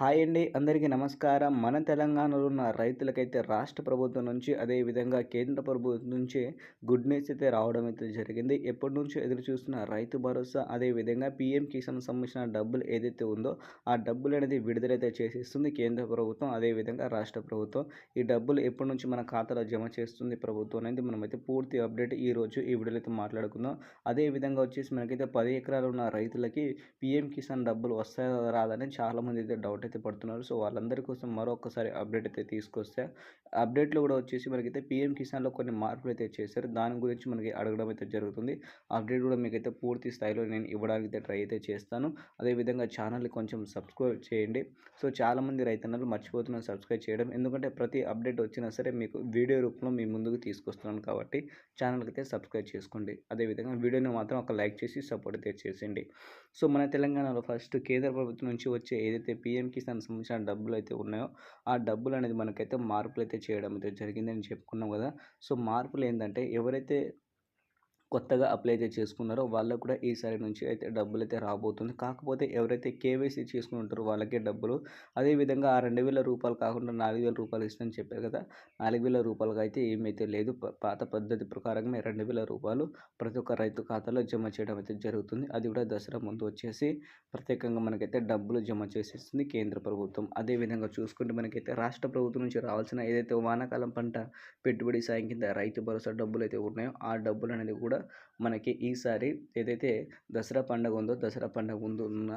Hi అండి. అందరికీ నమస్కారం. మన తెలంగాణలో ఉన్న రైతులకైతే రాష్ట్ర ప్రభుత్వం నుంచి, అదే విధంగా కేంద్ర ప్రభుత్వం నుంచి గుడ్ న్యూస్ అయితే రావడం అయితే జరిగింది. ఎప్పటినుంచో ఎదురు చూస్తున్న రైతు భరోసా, అదే విధంగా పీఎం కిసాన్ సంబంధించిన డబ్బులు ఏదైతే ఉందో, ఆ డబ్బులనేది విడుదలైతే చేసేస్తుంది కేంద్ర ప్రభుత్వం, అదే విధంగా రాష్ట్ర ప్రభుత్వం. ఈ డబ్బులు ఎప్పటి నుంచి మన ఖాతాలో జమ చేస్తుంది ప్రభుత్వం అనేది మనమైతే పూర్తి అప్డేట్ ఈరోజు ఈ వీడియోలో అయితే మాట్లాడుకుందాం. అదే విధంగా వచ్చేసి మనకైతే 10 ఎకరాలు ఉన్న రైతులకి పీఎం కిసాన్ డబ్బులు వస్తాయా రాదని చాలామంది అయితే డౌట్ అయితే పడుతున్నారు. సో వాళ్ళందరి కోసం మరొకసారి అప్డేట్ అయితే తీసుకొస్తే, అప్డేట్లో కూడా వచ్చేసి మనకైతే పీఎం కిసాన్లో కొన్ని మార్పులు అయితే చేశారు. దాని గురించి మనకి అడగడం అయితే జరుగుతుంది. అప్డేట్ కూడా మీకైతే పూర్తి స్థాయిలో నేను ఇవ్వడానికి అయితే ట్రై అయితే చేస్తాను. అదేవిధంగా ఛానల్ని కొంచెం సబ్స్క్రైబ్ చేయండి. సో చాలామంది రైతన్నలు మర్చిపోతున్నారు సబ్స్క్రైబ్ చేయడం. ఎందుకంటే ప్రతి అప్డేట్ వచ్చినా సరే మీకు వీడియో రూపంలో మీ ముందుకు తీసుకొస్తున్నాను కాబట్టి ఛానల్కి అయితే సబ్స్క్రైబ్ చేసుకోండి. అదేవిధంగా వీడియోని మాత్రం ఒక లైక్ చేసి సపోర్ట్ అయితే చేసేయండి. సో మన తెలంగాణలో ఫస్ట్ కేంద్ర ప్రభుత్వం నుంచి వచ్చే ఏదైతే పీఎం కిసాన్ సంబంధించిన డబ్బులు అయితే ఉన్నాయో, ఆ డబ్బులు అనేది మనకైతే మార్పులు అయితే చేయడం అయితే జరిగిందని చెప్పుకున్నాం కదా. సో మార్పులు ఏంటంటే, ఎవరైతే కొత్తగా అప్లై అయితే చేసుకున్నారో వాళ్ళకు కూడా ఈసారి నుంచి అయితే డబ్బులైతే రాబోతుంది. కాకపోతే ఎవరైతే కేవైసీ చేసుకుని ఉంటారో వాళ్ళకే డబ్బులు. అదేవిధంగా ఆ రూ. 2,000 కాకుండా రూ. 4,000 ఇస్తానని చెప్పారు కదా. రూ. 4,000 అయితే ఏమైతే లేదు. పాత పద్ధతి ప్రకారంగా రూ. 2,000 ప్రతి ఒక్క రైతు ఖాతాలో జమ చేయడం అయితే జరుగుతుంది. అది కూడా దసరా ముందు వచ్చేసి ప్రత్యేకంగా మనకైతే డబ్బులు జమ చేసేస్తుంది కేంద్ర ప్రభుత్వం. అదేవిధంగా చూసుకుంటే మనకైతే రాష్ట్ర ప్రభుత్వం నుంచి రావాల్సిన ఏదైతే వానాకాలం పంట పెట్టుబడి సాయం కింద రైతు భరోసా డబ్బులు అయితే ఉన్నాయో, ఆ డబ్బులు అనేది కూడా మనకి ఈసారి ఏదైతే దసరా పండుగ ఉందో, దసరా పండుగ ముందు ఉన్న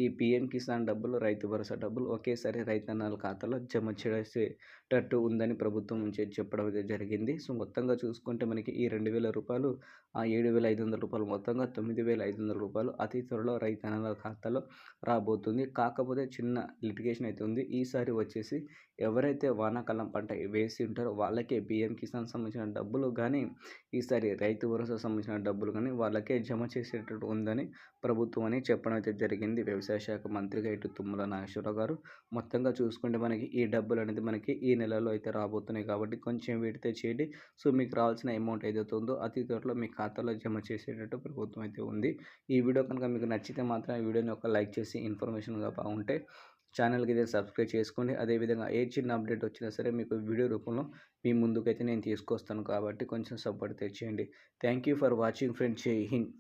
ఈ పీఎం కిసాన్ డబ్బులు, రైతు భరోసా డబ్బులు ఒకేసారి రైతన్నల ఖాతాలో జమ చేసేటట్టు ఉందని ప్రభుత్వం నుంచి చెప్పడం అయితే జరిగింది. సో మొత్తంగా చూసుకుంటే మనకి ఈ రూ. 2,000, రూ. 7,500 మొత్తంగా రూ. 9,500 అతి త్వరలో రైతన్నల ఖాతాలో రాబోతుంది. కాకపోతే చిన్న లిటిగేషన్ అయితే ఉంది. ఈసారి వచ్చేసి ఎవరైతే వానాకాలం పంట వేసి ఉంటారో వాళ్ళకే పీఎం కిసాన్ సంబంధించిన డబ్బులు కానీ, ఈసారి రైతు భరోసా సంబంధించిన డబ్బులు కానీ వాళ్ళకే జమ చేసేటట్టు ఉందని ప్రభుత్వం అని చెప్పడం అయితే జరిగింది. వ్యవసాయ శాఖ మంత్రిగా ఇటు తుమ్మల నాగేశ్వరరావు గారు. మొత్తంగా చూసుకుంటే మనకి ఈ డబ్బులు అనేది మనకి ఈ నెలలో అయితే రాబోతున్నాయి కాబట్టి కొంచెం వెయిట్ చేయండి. సో మీకు రావాల్సిన అమౌంట్ ఏదైతే ఉందో అతి త్వరలో మీ ఖాతాలో జమ చేసేటట్టు ప్రభుత్వం అయితే ఉంది. ఈ వీడియో కనుక మీకు నచ్చితే మాత్రం ఈ వీడియోని ఒక లైక్ చేసి ఇన్ఫర్మేషన్గా బాగుంటే ఛానల్కి అయితే సబ్స్క్రైబ్ చేసుకోండి. అదేవిధంగా ఏ చిన్న అప్డేట్ వచ్చినా సరే మీకు వీడియో రూపంలో మీ ముందుకైతే నేను తీసుకొస్తాను కాబట్టి కొంచెం సపోర్ట్ తెచ్చేయండి. Thank you for watching friends. Jai Hind.